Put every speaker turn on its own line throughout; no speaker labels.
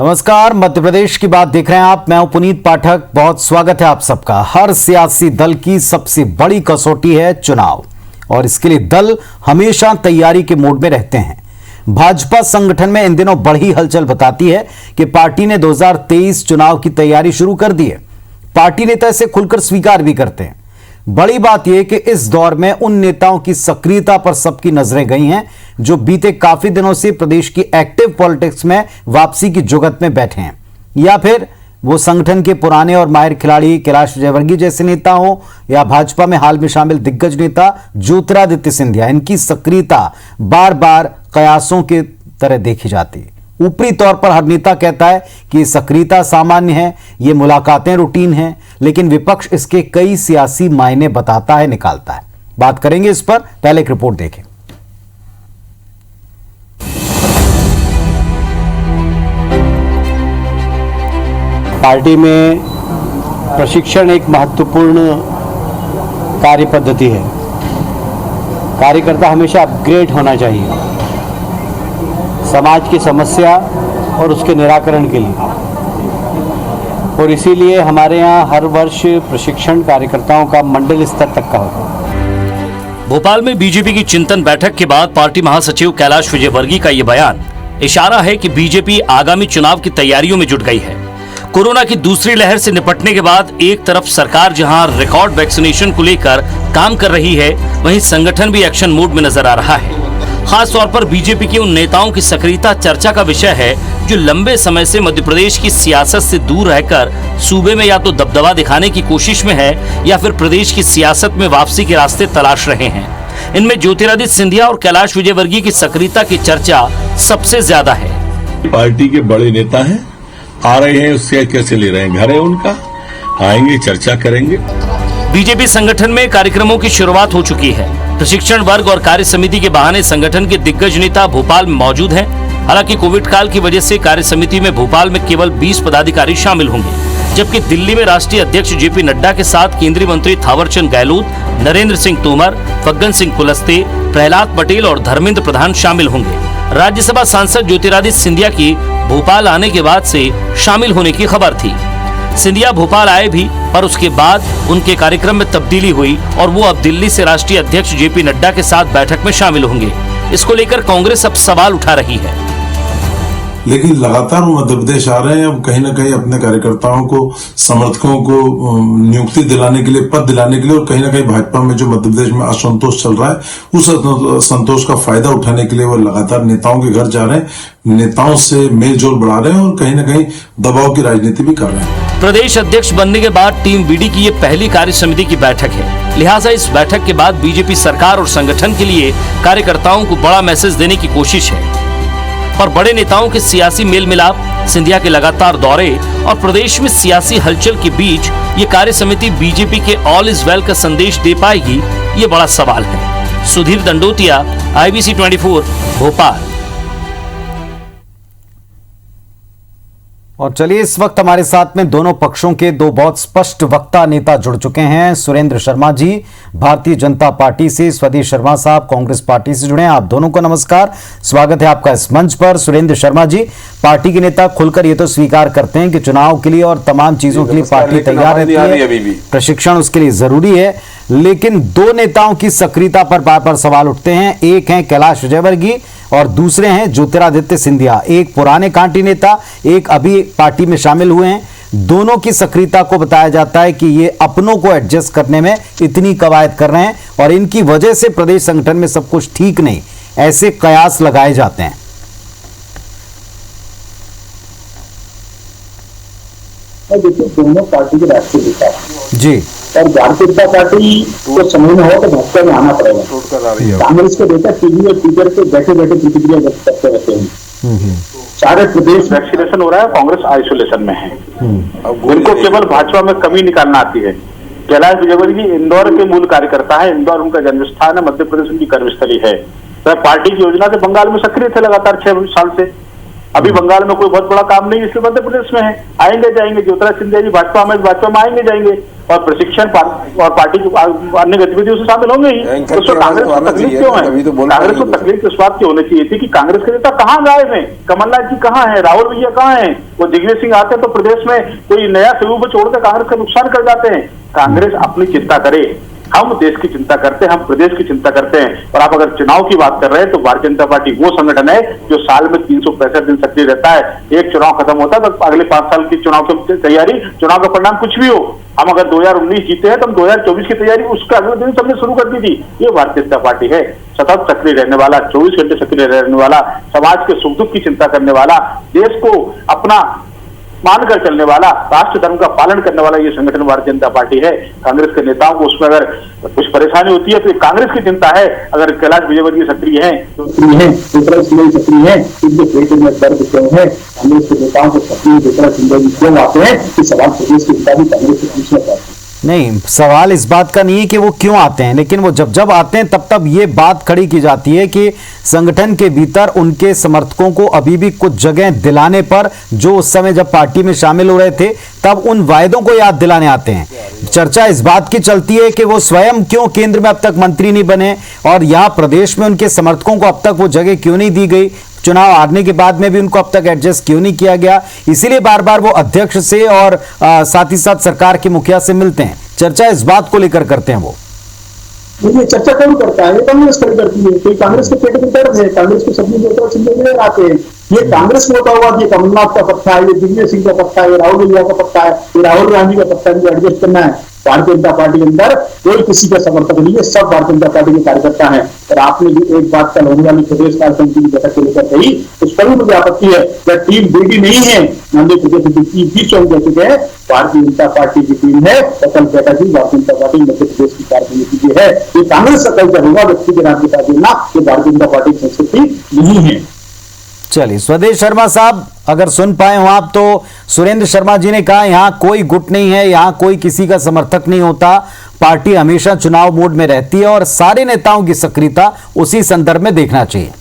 नमस्कार, मध्य प्रदेश की बात देख रहे हैं आप। मैं हूं पुनीत पाठक। बहुत स्वागत है आप सबका। हर सियासी दल की सबसे बड़ी कसौटी है चुनाव, और इसके लिए दल हमेशा तैयारी के मोड में रहते हैं। भाजपा संगठन में इन दिनों बड़ी हलचल बताती है कि पार्टी ने 2023 चुनाव की तैयारी शुरू कर दी है। पार्टी नेता इसे खुलकर स्वीकार भी करते हैं। बड़ी बात यह कि इस दौर में उन नेताओं की सक्रियता पर सबकी नजरें गई हैं जो बीते काफी दिनों से प्रदेश की एक्टिव पॉलिटिक्स में वापसी की जुगत में बैठे हैं, या फिर वो संगठन के पुराने और माहिर खिलाड़ी कैलाश विजयवर्गीय जैसे नेता हो, या भाजपा में हाल में शामिल दिग्गज नेता ज्योतिरादित्य सिंधिया। इनकी सक्रियता बार बार कयासों की तरह देखी जाती है। ऊपरी तौर पर हर नेता कहता है कि ये सक्रियता सामान्य है, ये मुलाकातें रूटीन हैं, लेकिन विपक्ष इसके कई सियासी मायने बताता है, निकालता है। बात करेंगे इस पर, पहले एक रिपोर्ट देखें।
पार्टी में प्रशिक्षण एक महत्वपूर्ण कार्य पद्धति है। कार्यकर्ता हमेशा अपग्रेड होना चाहिए समाज की समस्या और उसके निराकरण के लिए, और इसीलिए हमारे यहाँ हर वर्ष प्रशिक्षण कार्यकर्ताओं का मंडल स्तर तक का होता है।
भोपाल में बीजेपी की चिंतन बैठक के बाद पार्टी महासचिव कैलाश विजयवर्गीय का ये बयान इशारा है कि बीजेपी आगामी चुनाव की तैयारियों में जुट गई है। कोरोना की दूसरी लहर से निपटने के बाद एक तरफ सरकार जहां रिकॉर्ड वैक्सीनेशन को लेकर काम कर रही है, वहीं संगठन भी एक्शन मोड में नजर आ रहा है। खास तौर पर बीजेपी के उन नेताओं की सक्रियता चर्चा का विषय है जो लंबे समय से मध्य प्रदेश की सियासत से दूर रहकर सूबे में या तो दबदबा दिखाने की कोशिश में है या फिर प्रदेश की सियासत में वापसी के रास्ते तलाश रहे हैं। इनमें ज्योतिरादित्य सिंधिया और कैलाश विजयवर्गीय की सक्रियता की चर्चा सबसे ज्यादा है।
पार्टी के बड़े नेता हैं, आ रहे हैं, उससे कैसे ले रहे हैं, घर है उनका, आएंगे, चर्चा करेंगे।
बीजेपी संगठन में कार्यक्रमों की शुरुआत हो चुकी है। प्रशिक्षण वर्ग और कार्य समिति के बहाने संगठन के दिग्गज नेता भोपाल में मौजूद हैं। हालांकि कोविड काल की वजह से कार्य समिति में भोपाल में केवल 20 पदाधिकारी शामिल होंगे, जबकि दिल्ली में राष्ट्रीय अध्यक्ष जेपी नड्डा के साथ केंद्रीय मंत्री थावरचंद गहलोत, नरेंद्र सिंह तोमर, फग्गन सिंह कुलस्ते, प्रहलाद पटेल और धर्मेंद्र प्रधान शामिल होंगे। राज्यसभा सांसद ज्योतिरादित्य सिंधिया की भोपाल आने के बाद से शामिल होने की खबर थी। सिंधिया भोपाल आए भी, पर उसके बाद उनके कार्यक्रम में तब्दीली हुई और वो अब दिल्ली से राष्ट्रीय अध्यक्ष जेपी नड्डा के साथ बैठक में शामिल होंगे। इसको लेकर कांग्रेस अब सवाल उठा रही है।
लेकिन लगातार वो मध्य प्रदेश आ रहे हैं, अब कहीं ना कहीं अपने कार्यकर्ताओं को, समर्थकों को नियुक्ति दिलाने के लिए, पद दिलाने के लिए, और कहीं ना कहीं भाजपा में जो मध्य प्रदेश में असंतोष चल रहा है, उस असंतोष का फायदा उठाने के लिए वो लगातार नेताओं के घर जा रहे हैं, नेताओं से मेल जोल बढ़ा रहे हैं और कहीं ना कहीं दबाव की राजनीति भी कर रहे हैं।
प्रदेश अध्यक्ष बनने के बाद टीम बीडी की ये पहली कार्य समिति की बैठक है। लिहाजा इस बैठक के बाद बीजेपी सरकार और संगठन के लिए कार्यकर्ताओं को बड़ा मैसेज देने की कोशिश है। पर बड़े नेताओं के सियासी मेल मिलाप, सिंधिया के लगातार दौरे और प्रदेश में सियासी हलचल के बीच ये कार्य समिति बीजेपी के ऑल इज वेल का संदेश दे पाएगी, ये बड़ा सवाल है। सुधीर दंडोतिया, IBC 24, भोपाल।
और चलिए, इस वक्त हमारे साथ में दोनों पक्षों के दो बहुत स्पष्ट वक्ता नेता जुड़ चुके हैं। सुरेंद्र शर्मा जी भारतीय जनता पार्टी से, स्वदेश शर्मा साहब कांग्रेस पार्टी से जुड़े हैं। आप दोनों को नमस्कार, स्वागत है आपका इस मंच पर। सुरेंद्र शर्मा जी, पार्टी के नेता खुलकर ये तो स्वीकार करते हैं कि चुनाव के लिए और तमाम चीजों के लिए पार्टी तैयार रहती है, प्रशिक्षण उसके लिए जरूरी है, लेकिन दो नेताओं की सक्रियता पर बार बार सवाल उठते हैं। एक हैं कैलाश विजयवर्गीय और दूसरे हैं ज्योतिरादित्य सिंधिया। एक पुराने कांटी नेता, एक अभी पार्टी में शामिल हुए हैं। दोनों की सक्रियता को बताया जाता है कि ये अपनों को एडजस्ट करने में इतनी कवायद कर रहे हैं और इनकी वजह से प्रदेश संगठन में सब कुछ ठीक नहीं, ऐसे कयास लगाए जाते हैं।
देखिए, दोनों पार्टी के राष्ट्रीय नेता
जी,
और भारतीय जनता पार्टी को समझ में हो तो भाजपा में आना पड़ेगा। कांग्रेस के नेता टीवी और ट्विटर पे बैठे बैठे प्रतिक्रिया व्यक्त करते रहते हैं। सारे प्रदेश वैक्सीनेशन हो रहा है, कांग्रेस आइसोलेशन में है। उनको केवल भाजपा में कमी निकालना आती है। कैलाश विजयवर्गीय इंदौर के मूल कार्यकर्ता है, इंदौर उनका जन्म स्थान है, मध्य प्रदेश उनकी कर्मस्थली है। वह पार्टी की योजना से बंगाल में सक्रिय थे लगातार 6 साल से। अभी बंगाल में कोई बहुत बड़ा काम नहीं, इसलिए मध्य प्रदेश में है, आएंगे जाएंगे। ज्योतिरादित्य सिंधिया जी भाजपा में आएंगे जाएंगे, और प्रशिक्षण और पार्टी की अन्य गतिविधियों से शामिल होंगे ही। तो उसमें कांग्रेस को तकलीफ क्यों है? कांग्रेस को तकलीफ इस बात की होनी चाहिए थी कि कांग्रेस के नेता कहाँ गायब है, कमलनाथ जी कहाँ है, राहुल भैया कहाँ है? वो दिग्विजय सिंह आते हैं तो प्रदेश में कोई नया स्वरूप छोड़कर कांग्रेस का नुकसान कर जाते हैं। कांग्रेस अपनी चिंता करे, हम देश की चिंता करते हैं, हम प्रदेश की चिंता करते हैं। और आप अगर चुनाव की बात कर रहे हैं तो भारतीय जनता पार्टी वो संगठन है जो साल में 365 दिन सक्रिय रहता है। एक चुनाव खत्म होता है तो अगले 5 साल की चुनाव की तैयारी, चुनाव का परिणाम कुछ भी हो, हम अगर 2019 जीते हैं तो हम 2024 की तैयारी उसका अगले दिन सबने शुरू कर दी थी। ये भारतीय जनता पार्टी है, सतत सक्रिय रहने वाला, 24 घंटे सक्रिय रहने वाला, समाज के सुख दुख की चिंता करने वाला, देश को अपना मानकर चलने वाला, राष्ट्र धर्म का पालन करने वाला ये संगठन भारतीय जनता पार्टी है। कांग्रेस के नेताओं को उसमें अगर कुछ परेशानी होती है तो ये कांग्रेस की चिंता है। अगर कैलाश विजयवर्गीय सक्रिय है तो सक्रिय है, सक्रिय है, इनके पेट में दर्द क्यों है? कांग्रेस के नेताओं को सक्रिय क्यों आते हैं? इस सवाल प्रदेश के नेता भी कांग्रेस से पूछना चाहते हैं।
नहीं, सवाल इस बात का नहीं है कि वो क्यों आते हैं, लेकिन वो जब जब आते हैं तब तब ये बात खड़ी की जाती है कि संगठन के भीतर उनके समर्थकों को अभी भी कुछ जगह दिलाने पर, जो उस समय जब पार्टी में शामिल हो रहे थे तब उन वायदों को याद दिलाने आते हैं। चर्चा इस बात की चलती है कि वो स्वयं क्यों केंद्र में अब तक मंत्री नहीं बने और यहाँ प्रदेश में उनके समर्थकों को अब तक वो जगह क्यों नहीं दी गई, चुनाव हारने के बाद में भी उनको अब तक एडजस्ट क्यों नहीं किया गया। इसीलिए बार बार वो अध्यक्ष से और साथ ही साथ सरकार के मुखिया से मिलते हैं। चर्चा इस बात को लेकर करते हैं वो।
ये चर्चा कौन करता है? ये कांग्रेस खड़ी करती है। कोई कांग्रेस के पेट में दर्द है, कांग्रेस के सभी नेता चिंता आते हैं। ये कांग्रेस में होता हुआ ये कमलनाथ का पत्ता है, ये दिग्विजय सिंह का पत्ता है, ये राहुल भैया का पत्ता है, ये राहुल गांधी का पत्ता है, इनको एडजस्ट करना है। भारतीय जनता पार्टी के अंदर कोई किसी का समर्थक नहीं है, सब भारतीय जनता पार्टी के कार्यकर्ता हैं। और आपने भी एक बात कल होने वाली प्रदेश कार्य समिति की बैठक को लेकर कही, उस पर भी मुझे आपत्ति है। क्या टीम बेटी नहीं है? माननीय प्रदेश की चौंक कह चुके हैं, भारतीय जनता पार्टी की टीम है। कल बैठक हुई, भारतीय जनता पार्टी मध्य प्रदेश की कार्य समिति की है। ये कांग्रेस का कल्चर होगा व्यक्ति के नाम के साथ देना, ये भारतीय जनता पार्टी की संस्कृति नहीं है।
चलिए, स्वदेश शर्मा साहब अगर सुन पाए हो आप, तो सुरेंद्र शर्मा जी ने कहा यहां कोई गुट नहीं है, यहां कोई किसी का समर्थक नहीं होता, पार्टी हमेशा चुनाव मोड में रहती है और सारे नेताओं की सक्रियता उसी संदर्भ में देखना चाहिए।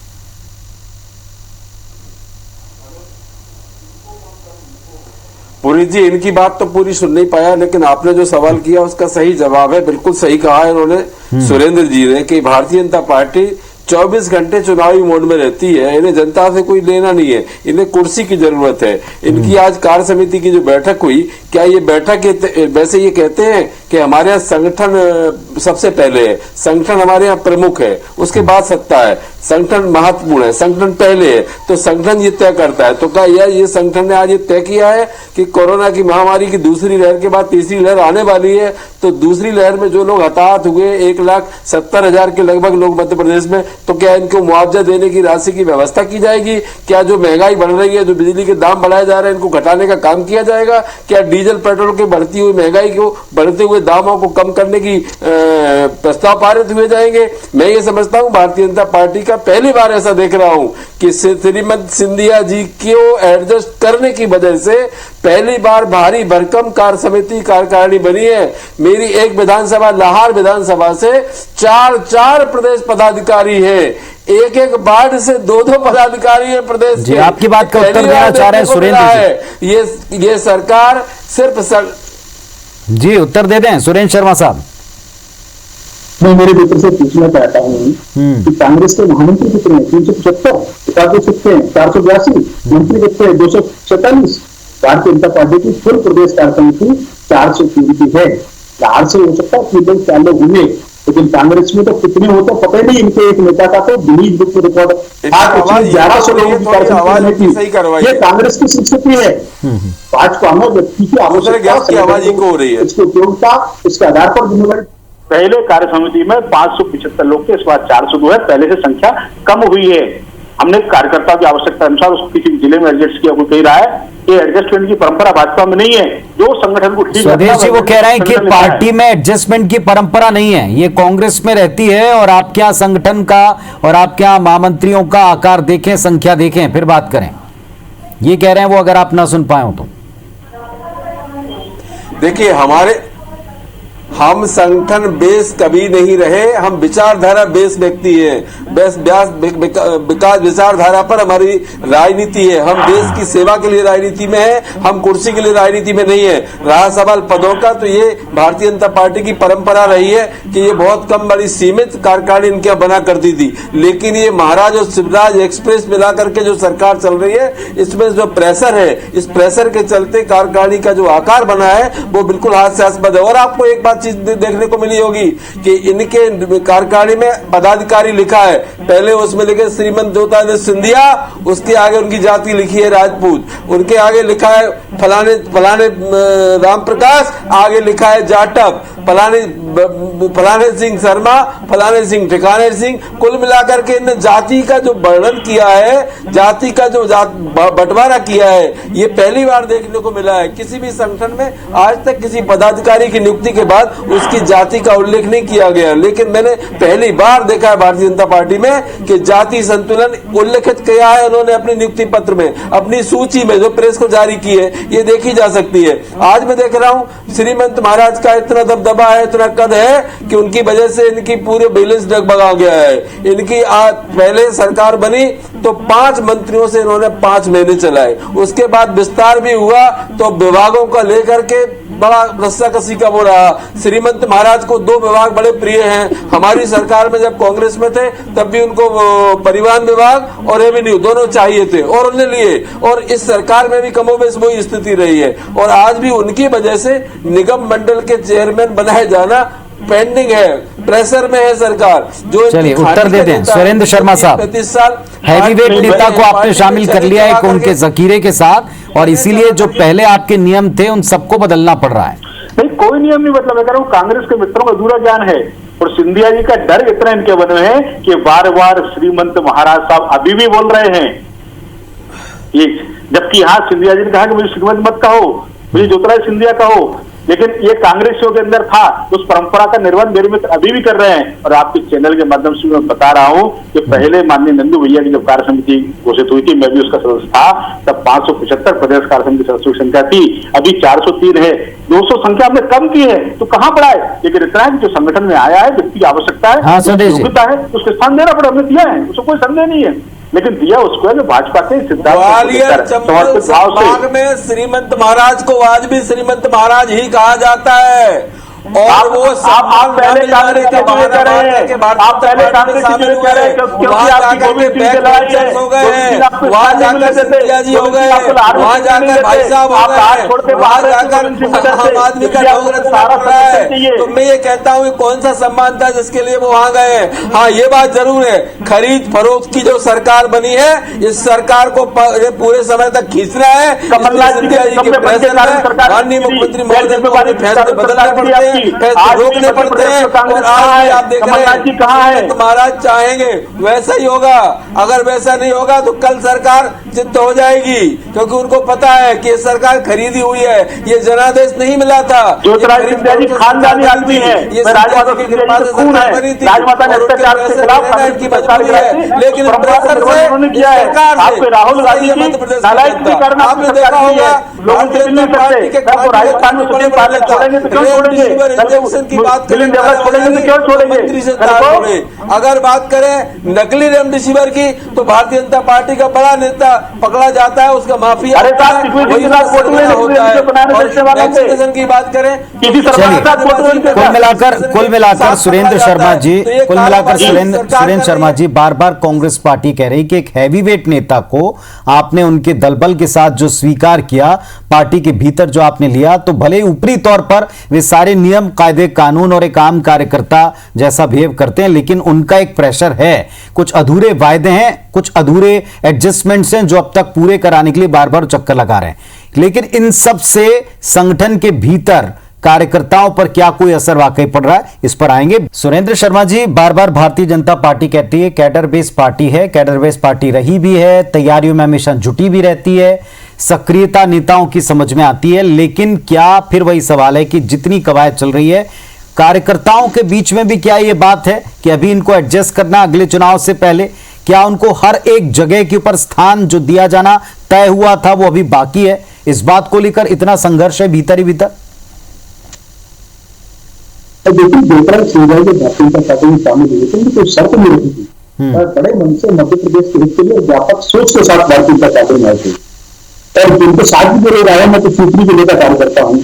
पुरी जी, इनकी बात तो पूरी सुन नहीं पाया, लेकिन आपने जो सवाल किया उसका सही जवाब है। बिल्कुल सही कहा है उन्होंने, सुरेंद्र जी ने, कि भारतीय जनता पार्टी 24 घंटे चुनावी मोड में रहती है। इन्हें जनता से कोई लेना नहीं है, इन्हें कुर्सी की जरूरत है। इनकी आज कार्य समिति की जो बैठक हुई, क्या ये बैठक, वैसे ये कहते हैं कि हमारे यहाँ संगठन सबसे पहले है, संगठन हमारे यहाँ प्रमुख है, उसके बाद सत्ता है, संगठन महत्वपूर्ण है, संगठन पहले है, तो संगठन ये तय करता है। तो क्या ये संगठन ने आज ये तय किया है कि कोरोना की महामारी की दूसरी लहर के बाद तीसरी लहर आने वाली है, तो दूसरी लहर में जो लोग हताहत हुए 1,70,000 के लगभग लोग मध्य प्रदेश में, तो क्या इनको मुआवजा देने की राशि की व्यवस्था की जाएगी? क्या जो महंगाई बढ़ रही है, जो बिजली के दाम बढ़ाए जा रहे हैं, इनको घटाने का काम किया जाएगा? क्या डीजल पेट्रोल के बढ़ती हुई महंगाई को, बढ़ते हुए दामों को कम करने की प्रस्ताव पारित हुए जाएंगे? मैं ये समझता हूं भारतीय जनता पार्टी का पहली बार ऐसा देख रहा हूं कि श्रीमती सिंधिया जी को एडजस्ट करने की वजह से पहली बार भारी भरकम कार्य समिति कार्यकारिणी बनी है। मेरी एक विधानसभा, लाहौर विधानसभा से 4 प्रदेश पदाधिकारी हैं, एक वार्ड से 2 पदाधिकारी है प्रदेश
जी, आपकी बात का उत्तर देना चाह रहे हैं सुरेंद्र
जी। ये सरकार सिर्फ
जी उत्तर दे दें सुरेंद्र शर्मा साहब।
मैं मेरे मित्र से पूछना चाहता हूँ कि कांग्रेस के महामंत्री कितने हैं? 375 उपाध्यक्ष कितने हैं? 482 मंत्री कितने हैं? 247। भारतीय जनता पार्टी की कुल प्रदेश कार्य समिति 403 की है। 4 से हो सकता है कि 4 लोग होंगे, लेकिन कांग्रेस में तो कितने होते पता नहीं। इनके एक नेता का तो गिनीज बुक में रिकॉर्ड 1100 लोगों की कार्यसमिति की। ये कांग्रेस की संस्कृति है। भाजपा में व्यक्ति की आवश्यकता, इसकी उपयोगिता, इसके आधार पर जिम्मेदारी। पहले कार्य समिति में 575 लोग थे, इस बार 402 है। पहले से संख्या कम हुई है। हमने कार्यकर्ताओं की आवश्यकता अनुसार उसको किसी जिले में एडजस्ट किया। कोई कह रहा है कि एडजस्टमेंट की परंपरा भाजपा में नहीं है। जो संगठन को ठीक
स्वदेश जी वो कह रहे हैं कि पार्टी में एडजस्टमेंट की परंपरा नहीं है, ये कांग्रेस में रहती है। और आपके यहाँ संगठन का और आपके यहाँ महामंत्रियों का आकार देखें, संख्या देखें, फिर बात करें, ये कह रहे हैं वो। अगर आप ना सुन पाए हो तो
देखिए, हम संगठन बेस कभी नहीं रहे, हम विचारधारा बेस व्यक्ति हैं। विकास विचारधारा पर हमारी राजनीति है। हम देश की सेवा के लिए राजनीति में है, हम कुर्सी के लिए राजनीति में नहीं है। रहा सवाल पदों का, तो ये भारतीय जनता पार्टी की परंपरा रही है कि ये बहुत कम बड़ी सीमित कार्यकारिणी इनके बना करती थी। लेकिन ये महाराज और शिवराज एक्सप्रेस मिला करके जो सरकार चल रही है, इसमें जो प्रेशर है, इस प्रेशर के चलते कार्यकारिणी का जो आकार बना है वो बिल्कुल हास्यास्पद है। और आपको एक बात चीज देखने को मिली होगी कि इनके कार्यकारिणी में पदाधिकारी लिखा है, पहले उसमें लिखे श्रीमंत ज्योतिरादित्य सिंधिया, उसके आगे उनकी जाति लिखी है राजपूत, उनके आगे लिखा है फलाने फलाने राम प्रकाश, आगे लिखा है जाटव, फलाने सिंह शर्मा, फलाने सिंह ठिकाने सिंह। कुल मिलाकर के इन जाति का जो वर्णन किया है, जाति का जो बंटवारा किया है, ये पहली बार देखने को मिला है। किसी भी संगठन में आज तक किसी पदाधिकारी की नियुक्ति के बाद उसकी जाति का उल्लेख नहीं किया गया, लेकिन मैंने पहली बार देखा है भारतीय जनता पार्टी में कि जाति संतुलन उल्लेखित किया है उन्होंने अपने नियुक्ति पत्र में, अपनी सूची में जो प्रेस को जारी की है, ये देखी जा सकती है। आज मैं देख रहा हूं श्रीमंत महाराज का इतना दबदबा है, इतना कद है कि उनकी वजह से इनकी पूरे बैलेंस डगमगा गया है। इनकी पहले सरकार बनी तो 5 मंत्रियों से इन्होंने 5 महीने चलाए, उसके बाद विस्तार भी हुआ तो विभागों का लेकर के बड़ा रस्साकसी का वो रहा। श्रीमंत महाराज को 2 विभाग बड़े प्रिय हैं। हमारी सरकार में जब कांग्रेस में थे तब भी उनको परिवहन विभाग और रेवेन्यू दोनों चाहिए थे और उन्हें लिए, और इस सरकार में भी कमोबेश वही स्थिति रही है। और आज भी उनकी वजह से निगम मंडल के चेयरमैन बनाए जाना पेंडिंग है, प्रेशर में है सरकार। जो
चलिए उत्तर दे दें सुरेंद्र शर्मा साहब।
35 साल
हैवीवेट नेता को आपने शामिल कर लिया है उनके जखीरे के साथ, और इसीलिए जो पहले आपके नियम थे उन सबको बदलना पड़ रहा है।
नहीं, कोई नियम नहीं बदला। मैं कह रहा हूँ कांग्रेस के मित्रों का अधूरा ज्ञान है, और सिंधिया जी का डर इतना इनके मन में है कि बार बार श्रीमंत महाराज साहब अभी भी बोल रहे हैं ये, जबकि यहाँ सिंधिया जी ने कहा कि मुझे श्रीमंत मत कहो, मुझे ज्योतिरादित्य सिंधिया कहो, लेकिन ये कांग्रेसियों के अंदर था। उस परंपरा का निर्वहन मेरे मित्र अभी भी कर रहे हैं। और आपके चैनल के माध्यम से मैं बता रहा हूं कि पहले माननीय नंदू भैया की जब कार्य समिति घोषित हुई थी, मैं भी उसका सदस्य था, तब 575 प्रदेश कार्य समिति सदस्यों की संख्या थी, अभी 403 है। 200 संख्या हमने कम की है, तो कहां पड़ा है? लेकिन इतना है जो संगठन में आया है, व्यक्ति की आवश्यकता है, योग्यता है, उसके स्थान देना पड़ा, हमने दिया है, उसको कोई संदेह नहीं है। लेकिन दिया उसको है जो भाजपा के सिद्धांत
में श्रीमंत महाराज को आज भी श्रीमंत महाराज ही कहा जाता है। और वो
आप पहले कांग्रेस के लिए कह रहे हैं, आप पहले कांग्रेस के लिए कह रहे हैं क्योंकि आपकी गोविंद सिंह से लड़ाई है,
वहां जाकर सिंधिया जी हो गए, वहां जाकर भाई साहब हो गए, वहां जाकर आम आदमी का कांग्रेस सारा है। तो मैं ये कहता हूँ कौन सा सम्मान था जिसके लिए वो वहां गए। हाँ, ये बात जरूर है, खरीद फरोख्त की जो सरकार बनी है, इस सरकार को पूरे समय तक खींचना है।
कमलनाथ
सिंधिया जी के प्रेशर में माननीय मुख्यमंत्री महोदय को फैसले बदलने पड़ते हैं, रोकने पड़ते हैं। और आज आप देख रहे हैं कहाँ है, तो महाराज चाहेंगे वैसा ही होगा। अगर वैसा नहीं होगा तो कल सरकार चित्त हो जाएगी, क्योंकि उनको पता है कि ये सरकार खरीदी हुई है, ये जनादेश नहीं मिला था।
ज्योतिरादित्य सिंधिया जी खानदानी आदमी है,
ये राजमाता की कृपा से सरकार बनी थी,
राजमाता ने अत्याचार के खिलाफ
की मजबूरी है। लेकिन प्रेशर से सरकार
आपके राहुल गांधी जी नालायक भी करना आपने देखा होगा, लोगों से मिलने करते राजस्थान में सुप्रीम कोर्ट छोड़ेंगे तो क्यों छोड़ेंगे?
की बात करें मंत्री से छोड़े। अगर बात करें नकली रेमडेसिविर की, तो भारतीय जनता पार्टी का बड़ा नेता पकड़ा जाता है, उसका माफिया वैक्सीनेशन की बात करें।
कुल मिलाकर सुरेंद्र शर्मा जी बार बार कांग्रेस पार्टी कह रही कि एक हैवीवेट नेता को आपने उनके दलबल के साथ जो स्वीकार किया, पार्टी के भीतर जो आपने लिया, तो भले ऊपरी तौर पर वे सारे नियम कायदे कानून और एक आम कार्यकर्ता जैसा बिहेव करते हैं, लेकिन उनका एक प्रेशर है, कुछ अधूरे वायदे हैं, कुछ अधूरे एडजस्टमेंट्स हैं जो अब तक पूरे कराने के लिए बार बार चक्कर लगा रहे हैं। लेकिन इन सब से संगठन के भीतर कार्यकर्ताओं पर क्या कोई असर वाकई पड़ रहा है, इस पर आएंगे। सुरेंद्र शर्मा जी, बार बार भारतीय जनता पार्टी कहती है कैडर बेस पार्टी है, कैडर बेस पार्टी रही भी है, तैयारियों में हमेशा जुटी भी रहती है, सक्रियता नेताओं की समझ में आती है, लेकिन क्या फिर वही सवाल है कि जितनी कवायद चल रही है कार्यकर्ताओं के बीच में भी क्या ये बात है कि अभी इनको एडजस्ट करना अगले चुनाव से पहले, क्या उनको हर एक जगह के ऊपर स्थान जो दिया जाना तय हुआ था वो अभी बाकी है? इस बात को लेकर इतना संघर्ष है भीतर ही भीतर।
देखिए बेहतर सुविधाएं जो भारतीय जनता पार्टी में शामिल हुए थे उनकी कोई शर्त नहीं रखी थी और बड़े मन से मध्य प्रदेश के हित के लिए व्यापक सोच के साथ भारतीय जनता पार्टी में आए थे। और जिनके साथ भी जो लोग आए, मैं तो सूत्री को लेकर कार्य करता हूँ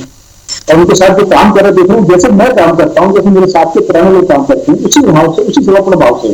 और उनके साथ जो काम कर रहे देख रहा हूँ, जैसे मैं काम करता हूँ, जैसे मेरे साथ के पुराने लोग काम करते हैं, उसी भाव से, उसी समर्पण भाव से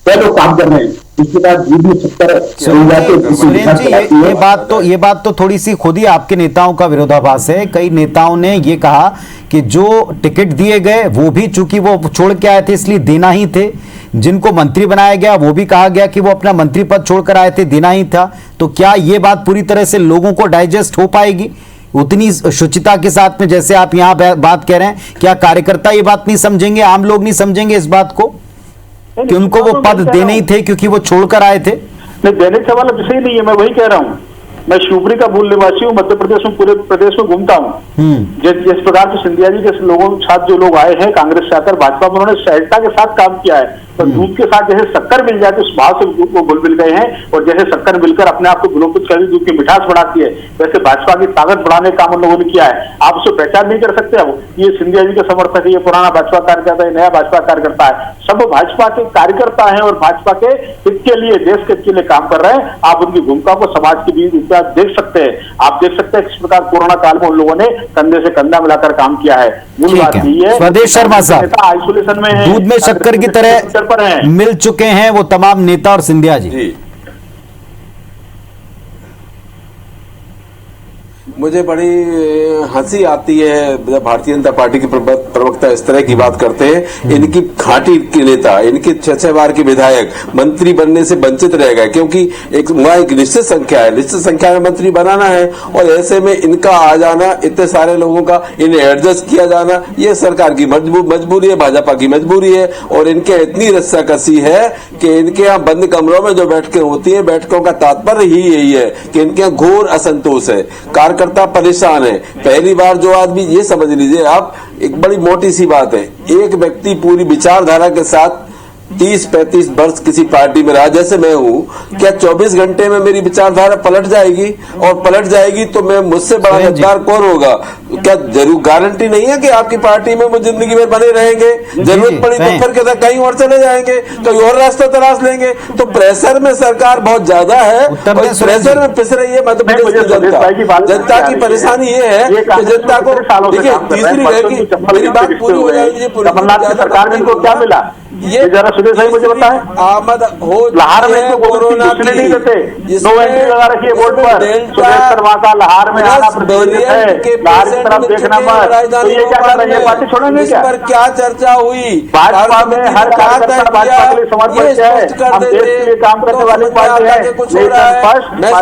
क्या लोग काम कर रहे हैं। इसके बाद जीत में 70
सुरेंद्र जी, ये बात तो थोड़ी सी खुद ही आपके नेताओं का विरोधाभास है। कई नेताओं ने ये कहा कि जो टिकट दिए गए वो भी चूंकि वो छोड़ के आए थे इसलिए देना ही थे, जिनको मंत्री बनाया गया वो भी कहा गया कि वो अपना मंत्री पद छोड़कर आए थे, देना ही था। तो क्या ये बात पूरी तरह से लोगों को डाइजेस्ट हो पाएगी उतनी शुचिता के साथ में जैसे आप यहाँ बात कह रहे हैं? क्या कार्यकर्ता ये बात नहीं समझेंगे, आम लोग नहीं समझेंगे इस बात को कि उनको वो पद देने ही थे क्योंकि वो छोड़कर आए थे?
नहीं, देने का वाला विषय नहीं है, मैं वही कह रहा हूँ। मैं शिवपुरी का मूल निवासी हूँ, मध्य प्रदेश में पूरे प्रदेश में घूमता हूँ। जिस प्रकार से सिंधिया जी के लोगों के साथ जो लोग आए हैं कांग्रेस से आकर भाजपा में, उन्होंने सहजता के साथ काम किया है। तो दूध के साथ जैसे शक्कर मिल जाती है उस भाव से वो घुल मिल गए हैं, और जैसे शक्कर मिलकर अपने आप को गुलोपुत कर दूध की मिठास बढ़ाती है, वैसे भाजपा की ताकत बढ़ाने का काम उन लोगों ने किया है। आप उसे पहचान नहीं कर सकते। अब ये सिंधिया जी के समर्थक है, ये पुराना भाजपा कार्यकर्ता है, नया भाजपा कार्यकर्ता है, सब भाजपा के कार्यकर्ता है और भाजपा के हित के लिए, देश के हित के लिए काम कर रहे हैं। आप उनकी भूमिका को समाज के बीच देख सकते हैं। आप देख सकते हैं किस प्रकार कोरोना काल में उन लोगों ने कंधे से कंधा मिलाकर काम किया है। मूल बात यही है,
स्वदेश शर्मा साहब
आइसोलेशन में है,
दूध में शक्कर की तरह मिल चुके हैं वो तमाम नेता और सिंधिया जी।
मुझे बड़ी हंसी आती है जब भारतीय जनता पार्टी के प्रवक्ता इस तरह की बात करते हैं। इनकी घाटी के नेता, इनके 6 बार के विधायक मंत्री बनने से वंचित रह गए क्योंकि एक निश्चित संख्या है, निश्चित संख्या में मंत्री बनाना है, और ऐसे में इनका आ जाना, इतने सारे लोगों का इन्हें एडजस्ट किया जाना, ये सरकार की मजबूरी है, भाजपा की मजबूरी है। और इनके इतनी रस्साकसी है कि इनके यहाँ बंद कमरों में जो बैठकें होती है, बैठकों का तात्पर्य ही यही है कि इनके यहाँ घोर असंतोष है, कार्यकर्ता परेशान है। पहली बार जो आदमी, ये समझ लीजिए आप, एक बड़ी मोटी सी बात है, एक व्यक्ति पूरी विचारधारा के साथ 30-35 वर्ष किसी पार्टी में रहा जैसे मैं हूँ, क्या 24 घंटे में मेरी विचारधारा पलट जाएगी? और पलट जाएगी तो मैं मुझसे बड़ा गद्दार कौन होगा? क्या जरूर गारंटी नहीं है कि आपकी पार्टी में वो जिंदगी में बने रहेंगे? जरूरत पड़ी तो फिर कहीं और चले जाएंगे, कहीं और रास्ता तलाश लेंगे। तो प्रेशर में सरकार बहुत ज्यादा है और इस प्रेशर में पिस रही है मध्य प्रदेश की जनता। जनता की परेशानी ये है कि जनता को, देखिए तीसरी रहेगी, मेरी बात पूरी हो जाएगी।
कमलनाथ की सरकार में इनको क्या मिला ये जरा सुरेश भाई मुझे बताएं।
आमद हो
लाहौर में तो कोरोना नहीं देते, नो एंट्री लगा रखी है बोर्ड पर। सुरेश शर्मा का लाहौर में आना प्रतिबंधित है, लाहौर की तरफ देखना मत। तो ये क्या कर रही है, पार्टी छोड़ेंगे क्या?
पर क्या चर्चा हुई?
भाजपा में हर कार्यकर्ता भाजपा के लिए समर्पित है, हम देश के लिए काम करने वाली पार्टी है।
मैं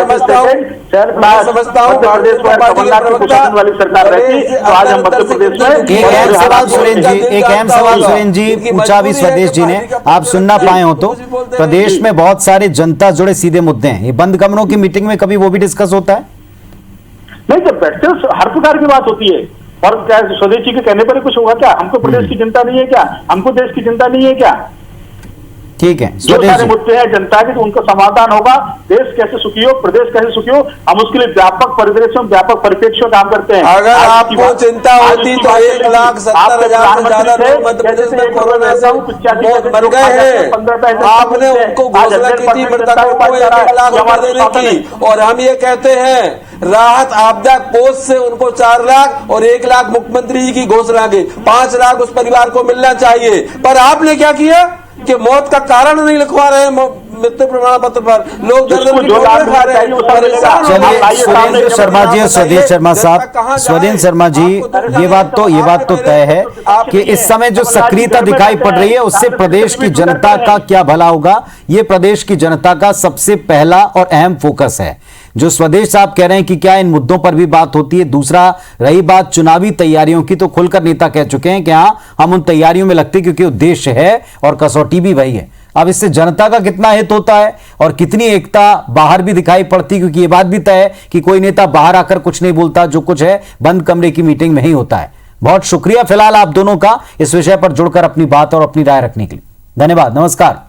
समझता हूँ
प्रदेश में कमलनाथ की कुशासन वाली सरकार रहती तो आज हम मध्य प्रदेश में।
एक अहम सवाल सुरेंद्र जी पूछा भी स्वदेश जी ने, आप सुनना पाए हो तो, प्रदेश में बहुत सारे जनता जुड़े सीधे मुद्दे हैं, ये बंद कमरों की मीटिंग में कभी वो भी डिस्कस होता है?
नहीं, जब बैठते हर प्रकार की बात होती है। और क्या स्वदेश जी के कहने पर ही कुछ होगा क्या? हमको प्रदेश की चिंता नहीं है क्या? हमको देश की चिंता नहीं है क्या?
ठीक है,
जो सारे मुद्दे हैं जनता के, तो उनका समाधान होगा। देश कैसे सुखी हो, प्रदेश कैसे सुखी हो, हम उसके लिए व्यापक परिदृश्य में, व्यापक परिप्रेक्ष्य में काम करते हैं।
अगर आपको चिंता होती तो 1,70,000 से ज्यादा लोग मध्य प्रदेश में कोरोना से मर गए हैं। आपने उनको घोषणा की थी मृतकों को 1 लाख रुपए देने की, और हम ये कहते हैं राहत आपदा कोष से उनको 4 लाख और 1 लाख मुख्यमंत्री जी की घोषणा के 5 लाख उस परिवार को मिलना चाहिए। पर आपने क्या किया कि मौत का कारण नहीं लिखवा रहे हैं मृत्यु प्रमाण पत्र पर, लोग खा रहे हैं।
सुरेंद्र शर्मा जी और स्वदेश शर्मा साहब, स्वदेश शर्मा जी, ये बात तो तय है कि इस समय जो सक्रियता दिखाई पड़ रही है उससे प्रदेश की जनता का क्या भला होगा, ये प्रदेश की जनता का सबसे पहला और अहम फोकस है। जो स्वदेश साहब कह रहे हैं कि क्या इन मुद्दों पर भी बात होती है। दूसरा, रही बात चुनावी तैयारियों की, तो खुलकर नेता कह चुके हैं कि हाँ, हम उन तैयारियों में लगते क्योंकि उद्देश्य है और कसौटी भी वही है। अब इससे जनता का कितना हित होता है और कितनी एकता बाहर भी दिखाई पड़ती, क्योंकि ये बात भी तय है कि कोई नेता बाहर आकर कुछ नहीं बोलता, जो कुछ है बंद कमरे की मीटिंग में ही होता है। बहुत शुक्रिया फिलहाल आप दोनों का इस विषय पर जुड़कर अपनी बात और अपनी राय रखने के लिए। धन्यवाद, नमस्कार।